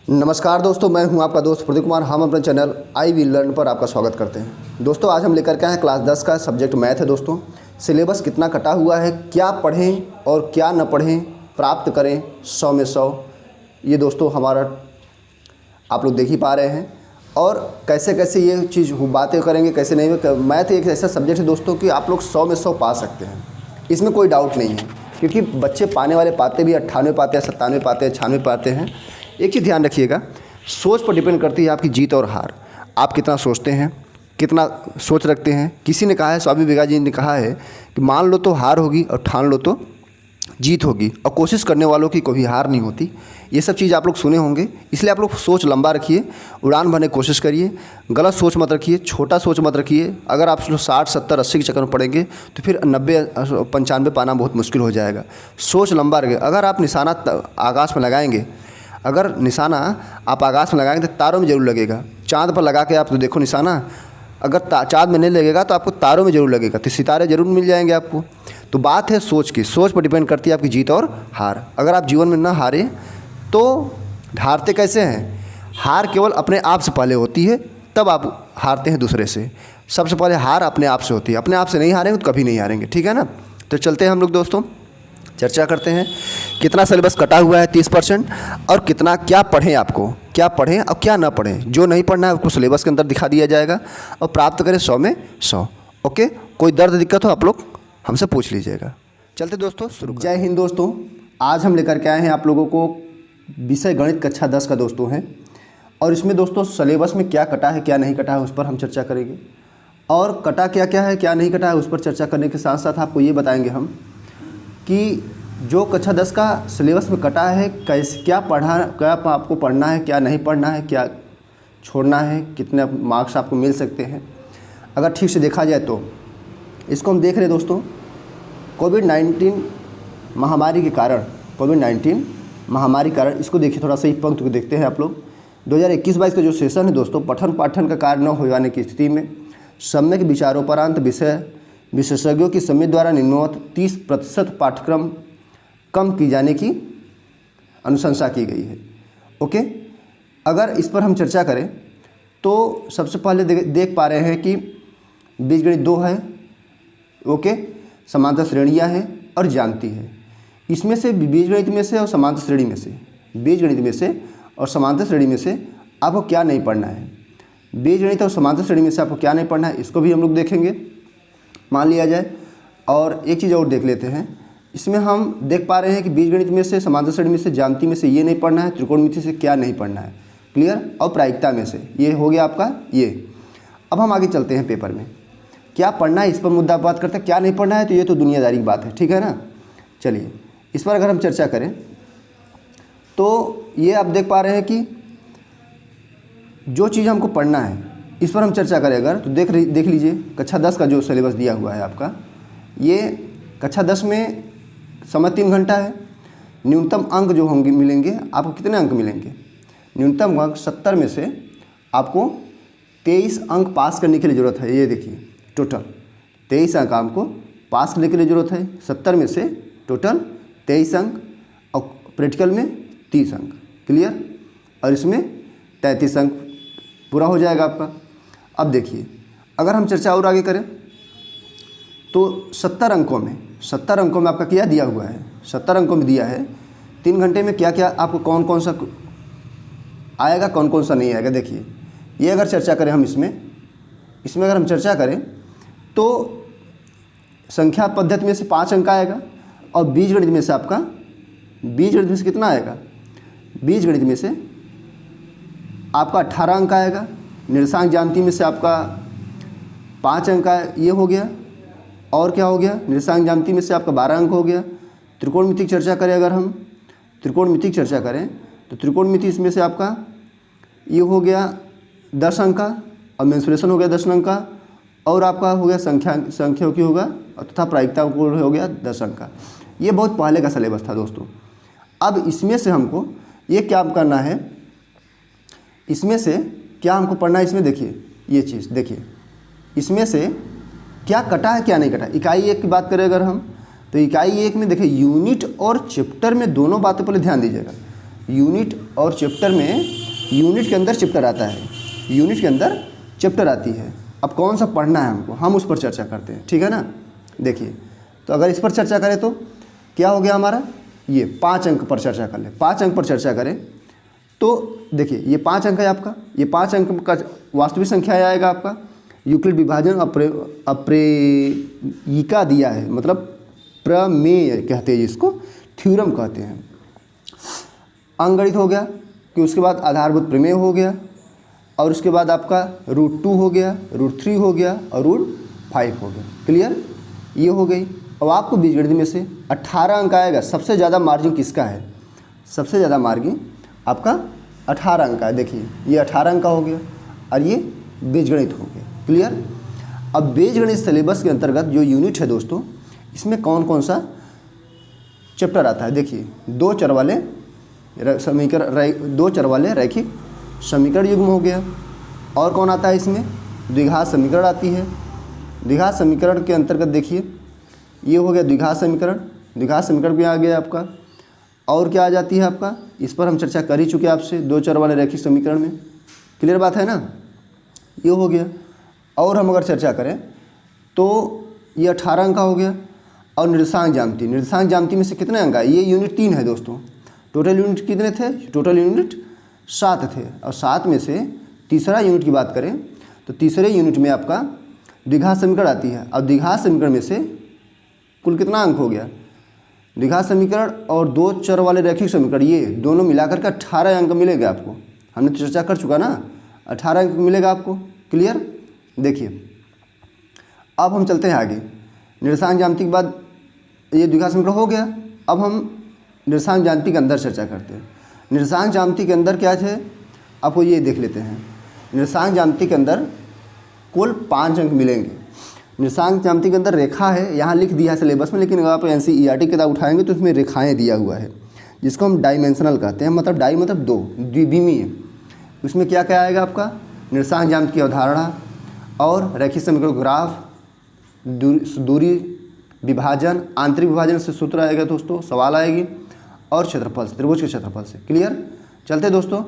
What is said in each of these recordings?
नमस्कार दोस्तों, मैं हूं आपका दोस्त प्रदीप कुमार। हम अपने चैनल आई विल लर्न पर आपका स्वागत करते हैं। दोस्तों आज हम लेकर के आए हैं क्लास 10 का सब्जेक्ट मैथ है। दोस्तों सिलेबस कितना कटा हुआ है, क्या पढ़ें और क्या न पढ़ें, प्राप्त करें 100 में 100, ये दोस्तों हमारा आप लोग देख ही पा रहे हैं। और कैसे कैसे ये चीज़ बातें करेंगे, कैसे नहीं। मैथ एक ऐसा सब्जेक्ट है दोस्तों कि आप लोग 100 में 100 पा सकते हैं, इसमें कोई डाउट नहीं है। क्योंकि बच्चे पाने वाले पाते भी 98 पाते हैं, 97 पाते हैं, 96 पाते हैं। एक चीज़ ध्यान रखिएगा, सोच पर डिपेंड करती है आपकी जीत और हार। आप कितना सोचते हैं, कितना सोच रखते हैं। किसी ने कहा है, स्वामी विवेकानंद जी ने कहा है कि मान लो तो हार होगी और ठान लो तो जीत होगी, और कोशिश करने वालों की कभी हार नहीं होती। ये सब चीज़ आप लोग सुने होंगे, इसलिए आप लोग सोच लंबा रखिए, उड़ान भरने की कोशिश करिए। गलत सोच मत रखिए, छोटा सोच मत रखिए। अगर आप 60, 70, 80 के चक्कर में पड़ेंगे तो फिर 90, 95 पाना बहुत मुश्किल हो जाएगा। सोच लंबा रखिए। अगर आप निशाना आकाश में लगाएंगे, अगर निशाना आप आकाश में लगाएंगे तो तारों में ज़रूर लगेगा। चाँद पर लगा के आप तो देखो निशाना, अगर चाँद में नहीं लगेगा तो आपको तारों में ज़रूर लगेगा, तो सितारे ज़रूर मिल जाएंगे आपको। तो बात है सोच की, सोच पर डिपेंड करती है आपकी जीत और हार। अगर आप जीवन में ना हारे तो हारते कैसे हैं? हार केवल अपने आप से पहले होती है, तब आप हारते हैं दूसरे से। सबसे पहले हार अपने आप से होती है। अपने आप से नहीं हारेंगे तो कभी नहीं हारेंगे, ठीक है ना। तो चलते हैं हम लोग दोस्तों, चर्चा करते हैं कितना सिलेबस कटा हुआ है 30%, और कितना क्या पढ़ें, आपको क्या पढ़ें और क्या ना पढ़ें। जो नहीं पढ़ना है उसको सिलेबस के अंदर दिखा दिया जाएगा, और प्राप्त करें 100 में 100। ओके, कोई दर्द दिक्कत हो आप लोग हमसे पूछ लीजिएगा। चलते दोस्तों शुरू। जय हिंद दोस्तों, आज हम लेकर के आए हैं आप लोगों को विषय गणित कक्षा 10 का दोस्तों है। और इसमें दोस्तों सिलेबस में क्या कटा है क्या नहीं कटा है उस पर हम चर्चा करेंगे, और कटा क्या क्या है क्या नहीं कटा है उस पर चर्चा करने के साथ साथ आपको ये बताएंगे हम कि जो कक्षा 10 का सिलेबस में कटा है कैसे, क्या आपको पढ़ना है, क्या नहीं पढ़ना है, क्या छोड़ना है, कितने मार्क्स आपको मिल सकते हैं। अगर ठीक से देखा जाए तो इसको हम देख रहे हैं दोस्तों, कोविड-19 महामारी के कारण इसको देखिए, थोड़ा सा इस पंक्ति को देखते हैं आप लोग। 2021-22 का जो सेशन है दोस्तों, पठन पाठन का कार्य न हो जाने की स्थिति में सम्यक विचारोपरांत विशेषज्ञों की समिति द्वारा निम्नवत 30% पाठ्यक्रम कम की जाने की अनुशंसा की गई है। ओके, अगर इस पर हम चर्चा करें तो सबसे पहले देख पा रहे हैं कि बीजगणित 2 है। ओके, समांतर श्रेणियाँ हैं और ज्यामिति है। इसमें से बीजगणित में से और समांतर श्रेणी में से, बीजगणित में से और समांतर श्रेणी में से आपको क्या नहीं पढ़ना है, बीजगणित और समांतर श्रेणी में से आपको क्या नहीं पढ़ना है, इसको भी हम लोग देखेंगे मान लिया जाए। और एक चीज़ और देख लेते हैं, इसमें हम देख पा रहे हैं कि बीजगणित में से, समांतर श्रेणी में से, ज्यामिति में से ये नहीं पढ़ना है, त्रिकोणमिति से क्या नहीं पढ़ना है, क्लियर। और प्रायिकता में से ये हो गया आपका ये। अब हम आगे चलते हैं पेपर में क्या पढ़ना है इस पर मुद्दा बात करते हैं। क्या नहीं पढ़ना है तो ये तो दुनियादारी की बात है, ठीक है ना। चलिए इस पर अगर हम चर्चा करें तो ये आप देख पा रहे हैं कि जो चीज़ हमको पढ़ना है इस पर हम चर्चा करें अगर, तो देख लीजिए कक्षा 10 का जो सिलेबस दिया हुआ है आपका, ये कक्षा 10 में समय 3 घंटा है। न्यूनतम अंक जो होंगे मिलेंगे आपको, कितने अंक मिलेंगे? न्यूनतम अंक 70 में से आपको 23 अंक पास करने के लिए ज़रूरत है। ये देखिए टोटल 23 अंक आपको पास करने के लिए ज़रूरत है। 70 में से टोटल 23 अंक, और प्रैक्टिकल में 30 अंक, क्लियर। और इसमें 33 अंक पूरा हो जाएगा आपका। अब देखिए अगर हम चर्चा और आगे करें तो 70 अंकों में आपका क्या दिया हुआ है, 70 अंकों में दिया है 3 घंटे में क्या क्या आपको कौन कौन सा आएगा, कौन कौन सा नहीं आएगा। देखिए ये अगर चर्चा करें हम इसमें अगर हम चर्चा करें तो संख्या पद्धति में से 5 अंक आएगा, और बीजगणित में से आपका, बीजगणित में से कितना आएगा, बीजगणित में से आपका 18 अंक आएगा। निर्देशांक ज्यामिति में से आपका 5 अंक ये हो गया, और क्या हो गया, निर्देशांक ज्यामिति में से आपका 12 अंक हो गया। त्रिकोणमिति की चर्चा करें अगर हम, त्रिकोणमिति की चर्चा करें तो त्रिकोणमिति इसमें से आपका ये हो गया 10 अंक का, और मेंसुरेशन हो गया 10 अंक का, और आपका हो गया संख्या की होगा, तथा प्रायिकता हो गया 10 अंक का। ये बहुत पहले का सिलेबस था दोस्तों। अब इसमें से हमको ये क्या करना है, इसमें से क्या हमको पढ़ना है, इसमें देखिए ये चीज़ देखिए, इसमें से क्या कटा है क्या नहीं कटा। इकाई 1 की बात करें अगर हम, तो इकाई 1 में देखिए यूनिट और चैप्टर में दोनों बातों पर ध्यान दीजिएगा। यूनिट और चैप्टर में, यूनिट के अंदर चैप्टर आता है, यूनिट के अंदर चैप्टर आती है। अब कौन सा पढ़ना है हमको, हम उस पर चर्चा करते हैं, ठीक है ना। देखिए, तो अगर इस पर चर्चा करें तो क्या हो गया हमारा, ये 5 अंक पर चर्चा कर ले। 5 अंक पर चर्चा करें तो देखिए, ये 5 अंक है आपका, ये 5 अंक का वास्तविक संख्या आएगा आपका। यूक्लिड विभाजन अप्रेयिका दिया है, मतलब प्रमेय कहते हैं इसको, थ्योरम कहते हैं। अंकगणित हो गया कि उसके बाद आधारभूत प्रमेय हो गया, और उसके बाद आपका √2 हो गया, √3 हो गया और √5 हो गया। क्लियर, ये हो गई। अब आपको बीजगणित में से 18 अंक आएगा। सबसे ज़्यादा मार्जिन किसका है, सबसे ज़्यादा मार्जिन आपका 18 अंक का है। देखिए, ये 18 अंक का हो गया और ये बीजगणित हो गया। क्लियर। अब बीजगणित सिलेबस के अंतर्गत जो यूनिट है दोस्तों, इसमें कौन कौन सा चैप्टर आता है। देखिए, 2 चर वाले रैखिक समीकरण युग्म हो गया, और कौन आता है इसमें, द्विघात समीकरण आती है। द्विघात समीकरण के अंतर्गत देखिए, ये हो गया द्विघात समीकरण, द्विघात समीकरण भी आ गया आपका। और क्या आ जाती है आपका, इस पर हम चर्चा कर ही चुके आपसे 2 चर वाले रैखिक समीकरण में। क्लियर बात है ना, ये हो गया। और हम अगर चर्चा करें तो ये 18 अंक का हो गया। और निर्देशांक ज्यामिति, निर्देशांक ज्यामिति में से कितने अंक आए, ये यूनिट 3 है दोस्तों। टोटल यूनिट कितने थे, टोटल यूनिट 7 थे, और 7 में से तीसरा यूनिट की बात करें तो तीसरे यूनिट में आपका द्विघात समीकरण आती है। और द्विघात समीकरण में से कुल कितना अंक हो गया, द्विघात समीकरण और 2 चर वाले रैखिक समीकरण, ये दोनों मिलाकर के 18 अंक मिलेगा आपको। हमने तो चर्चा कर चुका ना, 18 अंक मिलेगा आपको। क्लियर। देखिए, अब हम चलते हैं आगे। निर्देशांक ज्यामिति के बाद ये द्विघात समीकरण हो गया। अब हम निर्देशांक ज्यामिति के अंदर चर्चा करते हैं। निर्देशांक ज्यामिति के अंदर क्या है, आपको ये देख लेते हैं। निर्देशांक ज्यामिति के अंदर कुल 5 अंक मिलेंगे। निर्देशांक ज्यामिति के अंदर रेखा है, यहाँ लिख दिया है सिलेबस में, लेकिन अगर आप NCERT किताब उठाएंगे तो उसमें रेखाएं दिया हुआ है, जिसको हम डायमेंशनल कहते हैं। मतलब डाई मतलब 2, द्विविमीय। उसमें क्या क्या आएगा आपका, निर्देशांक ज्यामिति की अवधारणा और रैखिक समीकरण ग्राफ, दूरी विभाजन, आंतरिक विभाजन से सूत्र आएगा दोस्तों, सवाल आएगी, और क्षेत्रफल से, त्रिभुज के क्षेत्रफल से। क्लियर। चलते दोस्तों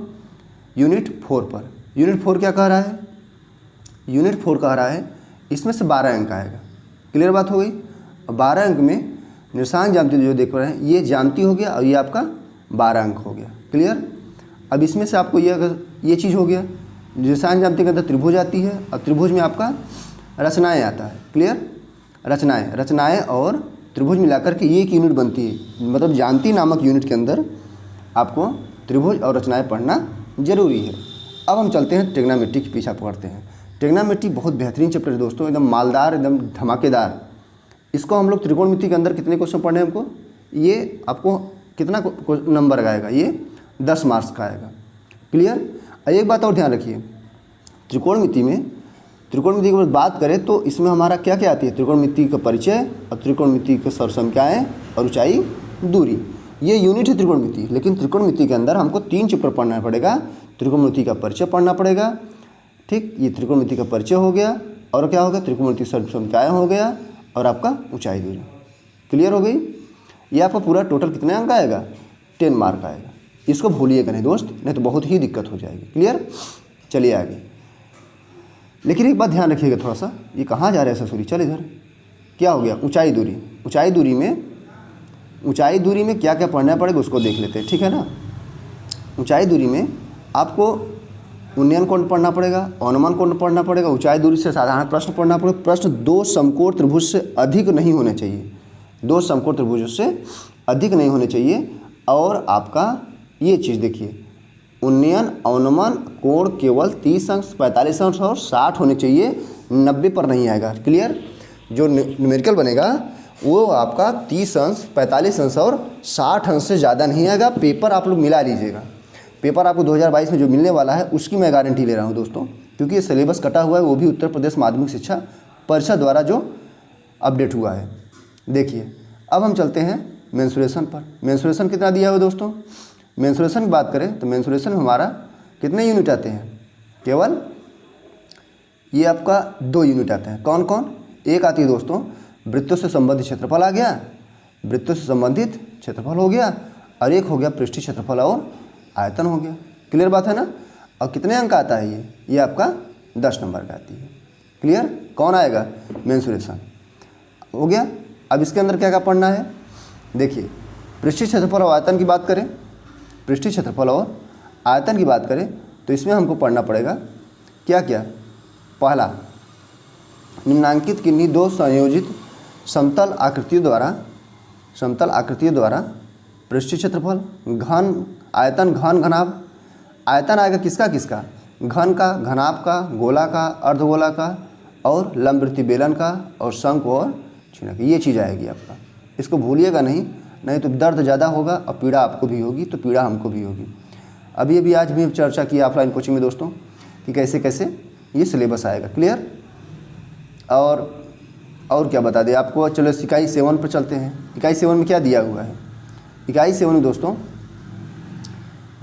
यूनिट 4 पर। यूनिट 4 क्या कह रहा है, यूनिट 4 कह रहा है इसमें से 12 अंक आएगा। क्लियर बात हो गई। और 12 अंक में निर्देशांक ज्यामिति जो देख रहे हैं, ये ज्यामिति हो गया और ये आपका 12 अंक हो गया। क्लियर। अब इसमें से आपको ये चीज़ हो गया, निर्देशांक ज्यामिति के अंदर त्रिभुज आती है, और त्रिभुज में आपका रचनाएँ आता है। क्लियर। रचनाएँ और त्रिभुज मिलाकर के ये एक यूनिट बनती है। मतलब ज्यामिति नामक यूनिट के अंदर आपको त्रिभुज और रचनाएँ पढ़ना जरूरी है। अब हम चलते हैं ट्रिग्नोमेट्री के पीछा पढ़ते हैं। ट्रिग्नोमेट्री बहुत बेहतरीन चैप्टर है दोस्तों, एकदम मालदार, एकदम धमाकेदार। इसको हम लोग त्रिकोणमिति के अंदर कितने क्वेश्चन पढ़ने हैं हमको, ये आपको कितना नंबर आएगा, ये 10 मार्क्स का आएगा। क्लियर। एक बात और ध्यान रखिए, त्रिकोणमिति की बात करें तो इसमें हमारा क्या क्या आती है, त्रिकोणमिति का परिचय और त्रिकोणमिति के सर्वसंख्याएँ और ऊंचाई दूरी, ये यूनिट है त्रिकोणमिति। लेकिन त्रिकोणमिति के अंदर हमको 3 चैप्टर पढ़ना पड़ेगा। त्रिकोणमिति का परिचय पढ़ना पड़ेगा, ठीक, ये त्रिकोणमिति का परिचय हो गया, और क्या हो गया, त्रिकोणमिति सर्वसंख्याएँ हो गया, और आपका ऊंचाई दूरी। क्लियर हो गई। ये आपका पूरा टोटल कितने अंक आएगा, 10 मार्क आएगा। इसको भूलिएगा नहीं दोस्त, नहीं तो बहुत ही दिक्कत हो जाएगी। क्लियर। चलिए आगे। लेकिन एक बात ध्यान रखिएगा थोड़ा सा, ये कहाँ जा रहा है ससुरी, चल इधर। क्या हो गया, ऊंचाई दूरी। ऊंचाई दूरी में क्या क्या पढ़ना पड़ेगा उसको देख लेते हैं, ठीक है ना। ऊंचाई दूरी में आपको उन्नयन कोण पढ़ना पड़ेगा, अनुमान कोण पढ़ना पड़ेगा, ऊंचाई दूरी से साधारण प्रश्न पढ़ना पड़ेगा। प्रश्न 2 समकोण त्रिभुज से अधिक नहीं होने चाहिए, 2 समकोण त्रिभुजों से अधिक नहीं होने चाहिए। और आपका ये चीज़ देखिए, उन्नयन अनुमान कोण केवल 30 अंश, 45 अंश और 60 होने चाहिए, 90 पर नहीं आएगा। क्लियर। जो न्यूमेरिकल बनेगा वो आपका 30 अंश, 45 अंश और 60 अंश से ज़्यादा नहीं आएगा। पेपर आप लोग मिला लीजिएगा, पेपर आपको 2022 में जो मिलने वाला है उसकी मैं गारंटी ले रहा हूँ दोस्तों, क्योंकि ये सिलेबस कटा हुआ है, वो भी उत्तर प्रदेश माध्यमिक शिक्षा परिषद द्वारा जो अपडेट हुआ है। देखिए, अब हम चलते हैं मेंसुरेशन पर। मेंसुरेशन कितना दिया हुआ दोस्तों, मेंसुरेशन की बात करें तो मेंसुरेशन में हमारा कितने यूनिट आते हैं, केवल ये आपका 2 यूनिट आते हैं। कौन कौन, एक आती है दोस्तों वृत्तों से संबंधित क्षेत्रफल आ गया, वृत्तों से संबंधित क्षेत्रफल हो गया, और एक हो गया पृष्ठीय क्षेत्रफल और आयतन हो गया। क्लियर बात है ना। और कितने अंक आता है ये आपका 10 नंबर का आती है। क्लियर, कौन आएगा, मेंसुरेशन हो गया। अब इसके अंदर क्या क्या पढ़ना है, देखिए पृष्ठीय क्षेत्रफल और आयतन की बात करें, पृष्ठीय क्षेत्रफल और आयतन की बात करें तो इसमें हमको पढ़ना पड़ेगा क्या क्या। पहला, निम्नांकित किन्हीं दो संयोजित समतल आकृतियों द्वारा पृष्ठीय क्षेत्रफल, घन आयतन, घन घनाभ। आयतन आएगा किसका किसका, घन का, घनाभ का, गोला का, अर्धगोला का और लंबवृत्तीय बेलन का और शंकु और छेद का, ये चीज़ आएगी आपका। इसको भूलिएगा नहीं तो दर्द ज़्यादा होगा और पीड़ा आपको भी होगी तो पीड़ा हमको भी होगी। अभी आज भी चर्चा की ऑफलाइन कोचिंग में दोस्तों कि कैसे कैसे ये सिलेबस आएगा। क्लियर, और क्या बता दें आपको। चलो इकाई 7 पर चलते हैं। इकाई 7 में क्या दिया हुआ है, इकाई 7 में दोस्तों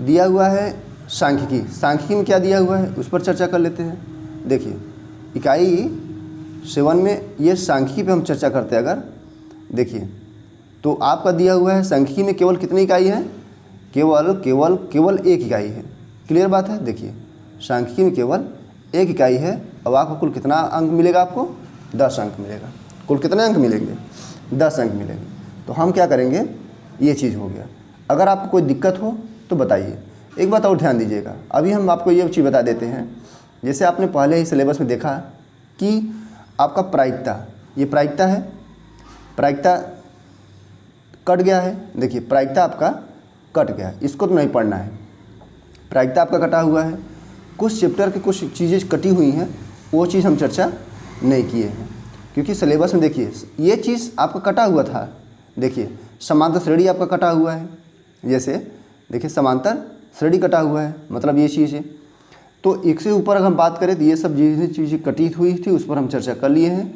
दिया हुआ है सांख्यिकी। सांख्यिकी में क्या दिया हुआ है उस पर चर्चा कर लेते हैं। देखिए इकाई 7 में ये सांख्यिकी पे हम चर्चा करते हैं। अगर देखिए तो आपका दिया हुआ है सांख्यिकी में केवल कितनी इकाई है, केवल एक इकाई है। क्लियर बात है। देखिए सांख्यिकी में केवल एक इकाई है। अब आपको कुल कितना अंक मिलेगा, आपको 10 अंक मिलेगा। कुल कितने अंक मिलेंगे, 10 अंक मिलेंगे। तो हम क्या करेंगे, ये चीज़ हो गया। अगर आपको कोई दिक्कत हो तो बताइए। एक बात और ध्यान दीजिएगा, अभी हम आपको ये चीज़ बता देते हैं। जैसे आपने पहले ही सिलेबस में देखा कि आपका प्रायिकता, ये प्रायिकता है, प्रायिकता कट गया है। देखिए प्रायिकता आपका कट गया है, इसको तो नहीं पढ़ना है। प्रायिकता आपका कटा हुआ है, कुछ चैप्टर की कुछ चीज़ें कटी हुई हैं, वो चीज़ हम चर्चा नहीं किए हैं क्योंकि सिलेबस में देखिए ये चीज़ आपका कटा हुआ था। देखिए समांतर श्रेणी आपका कटा हुआ है, जैसे देखिए समांतर श्रेणी कटा हुआ है, मतलब ये चीज़ है। तो इससे ऊपर अगर हम बात करें तो ये सब चीज़ें कटी हुई थी, उस पर हम चर्चा कर लिए हैं।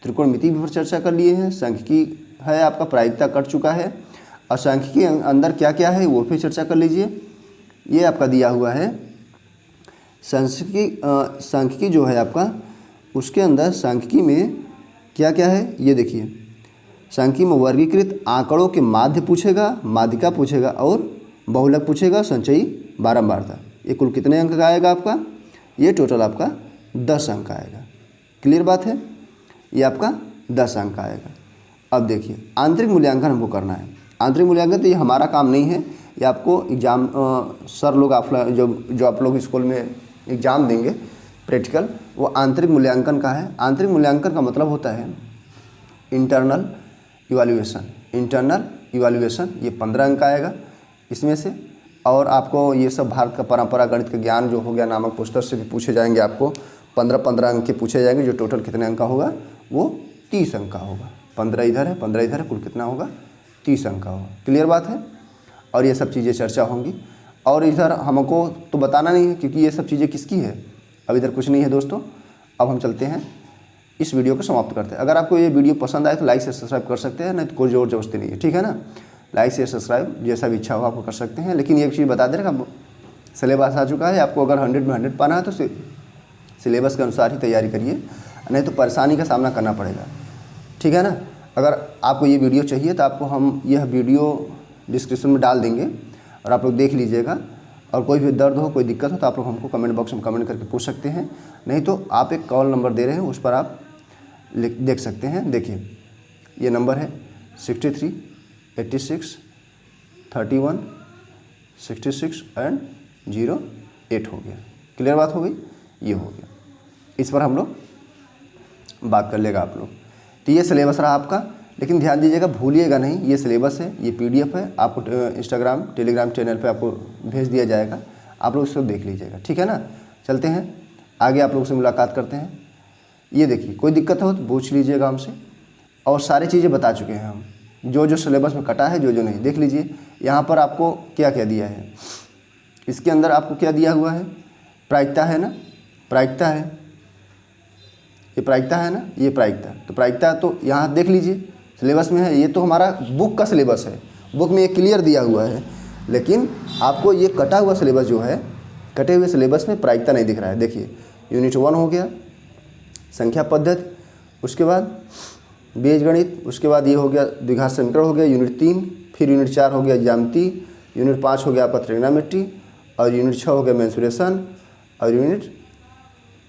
त्रिकोणमिति पर चर्चा कर लिए हैं। सांख्यिकी है आपका, प्रायिकता कट चुका है। और सांख्यिकी के अंदर क्या क्या है वो फिर चर्चा कर लीजिए। ये आपका दिया हुआ है सांख्यिकी जो है आपका, उसके अंदर सांख्यिकी में क्या क्या है ये देखिए। सांख्यिकी में वर्गीकृत आंकड़ों के माध्य पूछेगा, माध्यिका पूछेगा और बहुलक पूछेगा, संचयी बारंबारता। ये कुल कितने अंक का आएगा आपका, ये टोटल आपका 10 अंक का आएगा। क्लियर बात है, ये आपका 10 अंक का आएगा। अब देखिए आंतरिक मूल्यांकन हमको करना है। आंतरिक मूल्यांकन तो ये हमारा काम नहीं है, ये आपको एग्ज़ाम सर लोग जो आप लोग स्कूल में एग्ज़ाम देंगे प्रैक्टिकल, वो आंतरिक मूल्यांकन का है। आंतरिक मूल्यांकन का मतलब होता है इंटरनल इवैल्यूएशन। ये 15 अंक का आएगा इसमें से। और आपको ये सब भारत का परंपरा गणित का ज्ञान जो हो गया नामक पुस्तक से भी पूछे जाएंगे। आपको 15 अंक के पूछे जाएंगे, जो टोटल कितने अंक का होगा वो 30 अंक का होगा। 15 इधर है, 15 इधर है, कुल कितना होगा 30 अंक का होगा। क्लियर बात है। और ये सब चीज़ें चर्चा होंगी। और इधर हमको तो बताना नहीं है क्योंकि ये सब चीज़ें किसकी है, अब इधर कुछ नहीं है दोस्तों। अब हम चलते हैं इस वीडियो को समाप्त करते हैं। अगर आपको ये वीडियो पसंद आए तो लाइक से सब्सक्राइब कर सकते हैं, नहीं तो कोई जोर जबरदस्ती नहीं है, ठीक है ना। लाइक से सब्सक्राइब जैसा भी इच्छा हो आपको कर सकते हैं। लेकिन एक चीज़ बता दें कि सिलेबस आ चुका है, आपको अगर 100 में 100 पाना है तो सिलेबस के अनुसार ही तैयारी करिए, नहीं तो परेशानी का सामना करना पड़ेगा, ठीक है ना। अगर आपको ये वीडियो चाहिए तो आपको हम यह वीडियो डिस्क्रिप्शन में डाल देंगे और आप लोग देख लीजिएगा। और कोई भी दर्द हो, कोई दिक्कत हो तो आप लोग हमको कमेंट बॉक्स में कमेंट करके पूछ सकते हैं, नहीं तो आप एक कॉल नंबर दे रहे हैं उस पर आप देख सकते हैं। देखिए ये नंबर है 63 86 31 66 एंड 08 हो गया। क्लियर बात हो गई, ये हो गया। इस पर हम लोग बात कर लेगा आप लोग। तो ये सिलेबस रहा आपका, लेकिन ध्यान दीजिएगा, भूलिएगा नहीं, ये सिलेबस है, ये PDF है, आपको इंस्टाग्राम टेलीग्राम चैनल पे आपको भेज दिया जाएगा, आप लोग इसको देख लीजिएगा, ठीक है ना। चलते हैं आगे, आप लोगों से मुलाकात करते हैं। ये देखिए कोई दिक्कत हो तो पूछ लीजिएगा हमसे। और सारी चीज़ें बता चुके हैं हम, जो सिलेबस में कटा है, जो नहीं, देख लीजिए। यहाँ पर आपको क्या क्या दिया है, इसके अंदर आपको क्या दिया हुआ है, प्रायिकता है ना, प्रायिकता है, ये प्रायिकता है ना, ये प्रायिकता। तो प्रायिकता तो यहाँ देख लीजिए सिलेबस में है, ये तो हमारा बुक का सिलेबस है, बुक में ये क्लियर दिया हुआ है। लेकिन आपको ये कटा हुआ सिलेबस जो है, कटे हुए सिलेबस में प्रायिकता नहीं दिख रहा है। देखिए यूनिट 1 हो गया संख्या पद्धति, उसके बाद बीजगणित, उसके बाद ये हो गया द्विघात समीकरण हो गया यूनिट 3, फिर यूनिट 4 हो गया ज्यामिति, यूनिट 5 हो गया आपका त्रिग्नोमेट्री, और यूनिट 6 हो गया मेंसुरेशन, और यूनिट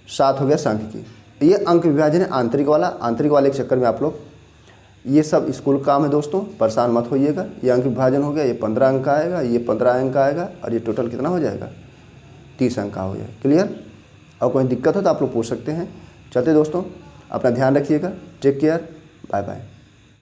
7 हो गया सांख्यिकी। ये अंक विभाजन है आंतरिक वाला। आंतरिक वाले के चक्कर में आप लोग ये सब स्कूल काम है दोस्तों, परेशान मत होइएगा। ये अंक विभाजन हो गया, ये 15 अंक का आएगा, ये 15 अंक का आएगा, और ये टोटल कितना हो जाएगा, 30 अंक का हो जाएगा। क्लियर? और कोई दिक्कत हो तो आप लोग पूछ सकते हैं। चलते दोस्तों, अपना ध्यान रखिएगा। Take care, bye bye.